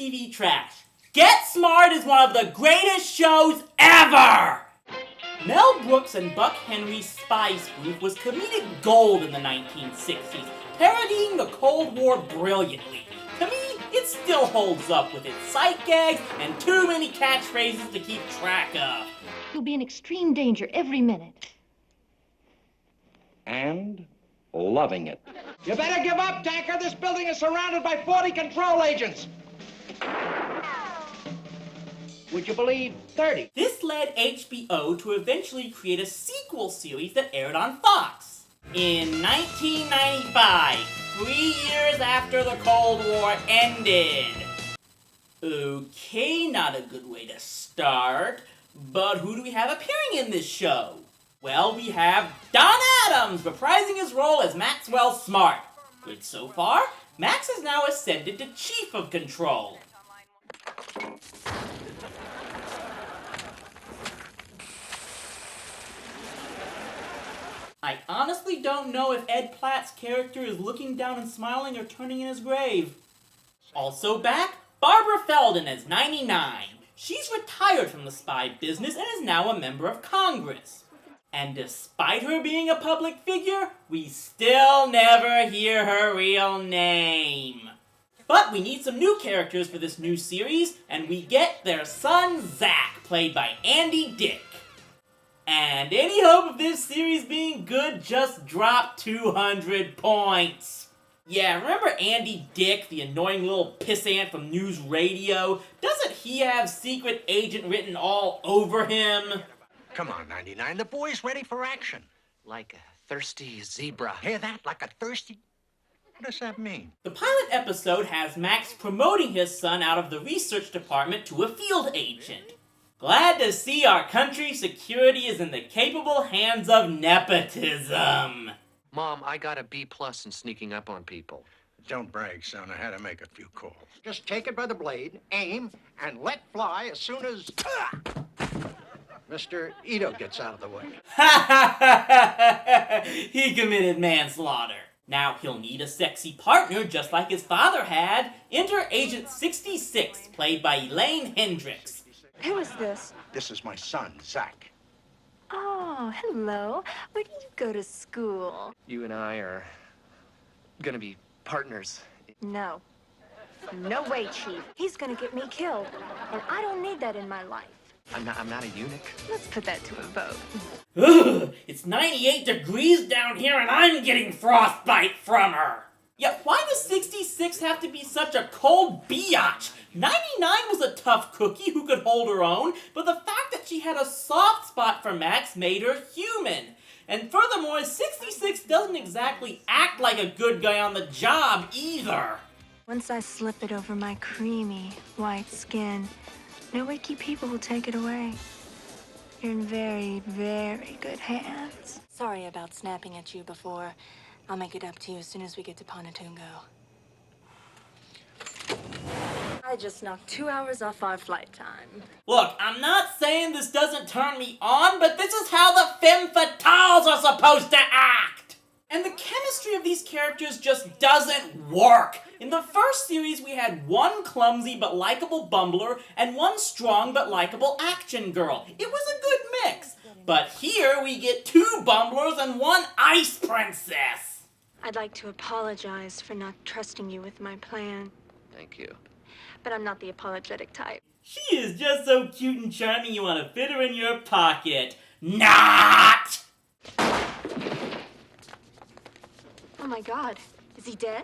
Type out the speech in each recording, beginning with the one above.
TV trash. Get Smart is one of the greatest shows ever! Mel Brooks and Buck Henry's spy spoof was comedic gold in the 1960s, parodying the Cold War brilliantly. To me, it still holds up with its sight gags and too many catchphrases to keep track of. You'll be in extreme danger every minute. And loving it. You better give up, Tanker. This building is surrounded by 40 control agents. Would you believe 30? This led HBO to eventually create a sequel series that aired on Fox. In 1995, 3 years after the Cold War ended. Okay, not a good way to start, but who do we have appearing in this show? Well, we have Don Adams reprising his role as Maxwell Smart. Good so far. Max has now ascended to Chief of Control. I honestly don't know if Ed Platt's character is looking down and smiling or turning in his grave. Also back, Barbara Feldon as 99. She's retired from the spy business and is now a member of Congress. And despite her being a public figure, we still never hear her real name. But we need some new characters for this new series, and we get their son Zach, played by Andy Dick. And any hope of this series being good just dropped 200 points. Yeah, remember Andy Dick, the annoying little pissant from News Radio? Doesn't he have secret agent written all over him? Come on, 99, the boy's ready for action. Like a thirsty zebra. Hear that? Like a thirsty... What does that mean? The pilot episode has Max promoting his son out of the research department to a field agent. Glad to see our country's security is in the capable hands of nepotism. Mom, I got a B+ in sneaking up on people. Don't brag, son. I had to make a few calls. Just take it by the blade, aim, and let fly as soon as... Mr. Ito gets out of the way. He committed manslaughter. Now he'll need a sexy partner just like his father had. Enter Agent 66, played by Elaine Hendricks. Who is this? This is my son, Zach. Oh, hello. Where do you go to school? You and I are gonna be partners. No. No way, Chief. He's gonna get me killed. And I don't need that in my life. I'm not a eunuch. Let's put that to a vote. Ugh, it's 98 degrees down here and I'm getting frostbite from her. Yeah, why does 66 have to be such a cold biatch? 99 was a tough cookie who could hold her own, but the fact that she had a soft spot for Max made her human. And furthermore, 66 doesn't exactly act like a good guy on the job either. Once I slip it over my creamy white skin, no icky people will take it away. You're in very, very good hands. Sorry about snapping at you before. I'll make it up to you as soon as we get to Pontoongo. I just knocked 2 hours off our flight time. Look, I'm not saying this doesn't turn me on, but this is how the femme fatales are supposed to act! And the chemistry of these characters just doesn't work. In the first series, we had one clumsy but likable bumbler and one strong but likable action girl. It was a good mix. But here we get two bumblers and one ice princess. I'd like to apologize for not trusting you with my plan. Thank you. But I'm not the apologetic type. She is just so cute and charming you want to fit her in your pocket. Not! Oh my God, is he dead?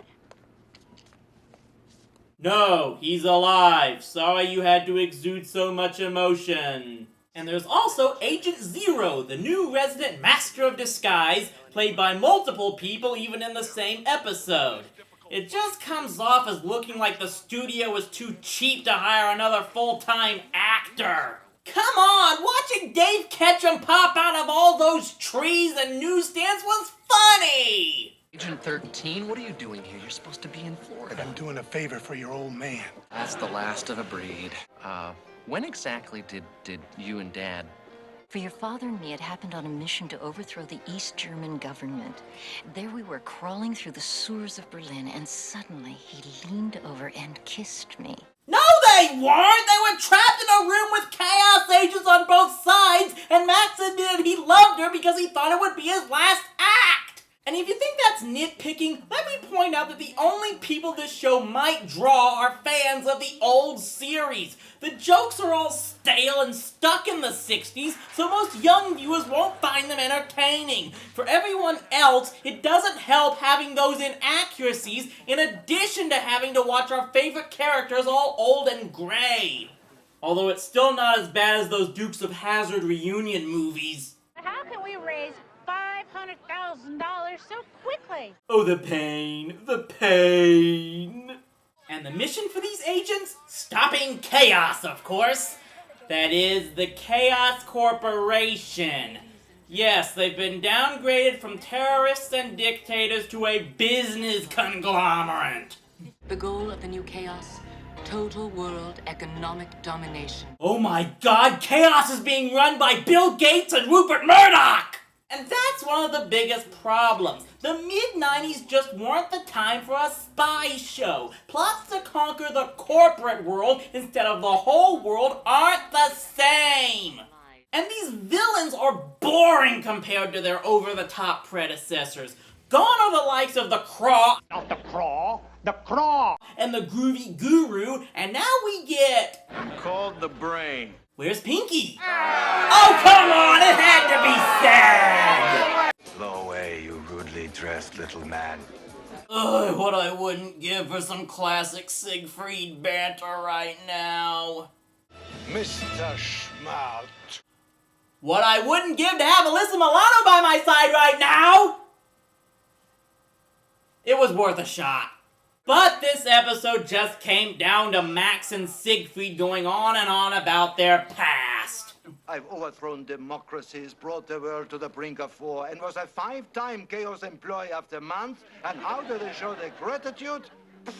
No, he's alive. Sorry you had to exude so much emotion. And there's also Agent Zero, the new resident master of disguise, played by multiple people even in the same episode. It just comes off as looking like the studio was too cheap to hire another full-time actor. Come on, watching Dave Ketchum pop out of all those trees and newsstands was funny! Agent 13, what are you doing here? You're supposed to be in Florida. I'm doing a favor for your old man. That's the last of a breed. When exactly did you and Dad... For your father and me, it happened on a mission to overthrow the East German government. There we were crawling through the sewers of Berlin, and suddenly he leaned over and kissed me. No, they weren't! They were trapped in a room with Chaos Agents on both sides, and Max admitted he loved her because he thought it would be his last act! And if you think that's nitpicking, let me point out that the only people this show might draw are fans of the old series. The jokes are all stale and stuck in the 60s, so most young viewers won't find them entertaining. For everyone else, it doesn't help having those inaccuracies in addition to having to watch our favorite characters all old and gray. Although it's still not as bad as those Dukes of Hazzard reunion movies. How can we raise $500,000 so quickly? Oh, the pain, the pain. And the mission for these agents? Stopping chaos, of course. That is, the Chaos Corporation. Yes, they've been downgraded from terrorists and dictators to a business conglomerate. The goal of the new chaos? Total world economic domination. Oh my god, chaos is being run by Bill Gates and Rupert Murdoch! And that's one of the biggest problems. The mid-90s just weren't the time for a spy show. Plots to conquer the corporate world instead of the whole world aren't the same. And these villains are boring compared to their over-the-top predecessors. Gone are the likes of the Craw, Not the craw, the craw. and the Groovy Guru, and now we get... Called the brain. Where's Pinky? Oh, come on, it had to be said! Blow away, you rudely dressed little man. Ugh, what I wouldn't give for some classic Siegfried banter right now. Mr. Schmalt. What I wouldn't give to have Alyssa Milano by my side right now! It was worth a shot. But this episode just came down to Max and Siegfried going on and on about their past. I've overthrown democracies, brought the world to the brink of war, and was a 5-time Chaos employee of the month. And how do they show their gratitude? Pfft.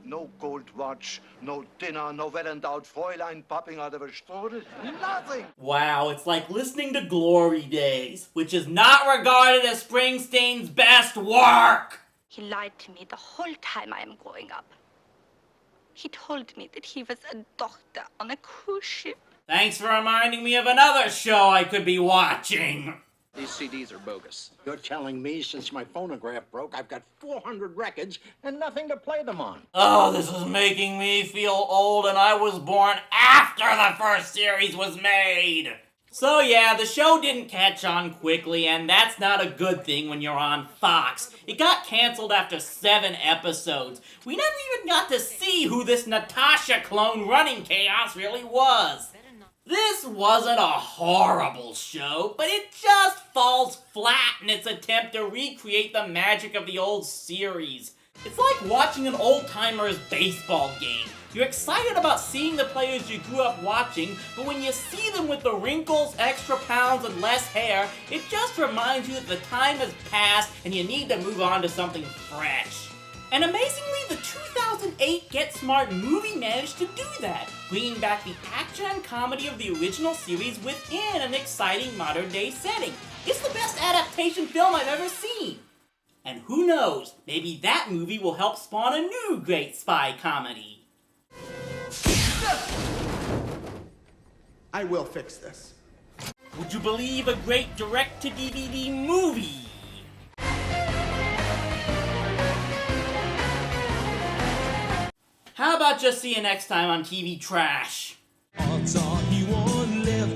No gold watch, no dinner, no well-endowed Fräulein popping out of a strudel. Nothing! Wow, it's like listening to Glory Days, which is not regarded as Springsteen's best work! He lied to me the whole time I am growing up. He told me that he was a doctor on a cruise ship. Thanks for reminding me of another show I could be watching. These CDs are bogus. You're telling me since my phonograph broke, I've got 400 records and nothing to play them on. Oh, this is making me feel old, and I was born after the first series was made. So yeah, the show didn't catch on quickly, and that's not a good thing when you're on Fox. It got canceled after 7 episodes. We never even got to see who this Natasha clone running Chaos really was. This wasn't a horrible show, but it just falls flat in its attempt to recreate the magic of the old series. It's like watching an old-timer's baseball game. You're excited about seeing the players you grew up watching, but when you see them with the wrinkles, extra pounds, and less hair, it just reminds you that the time has passed and you need to move on to something fresh. And amazingly, the 2008 Get Smart movie managed to do that, bringing back the action and comedy of the original series within an exciting modern-day setting. It's the best adaptation film I've ever seen. And who knows, maybe that movie will help spawn a new great spy comedy. I will fix this. Would you believe a great direct-to-DVD movie? How about just see you next time on TV Trash? Odds are he won't live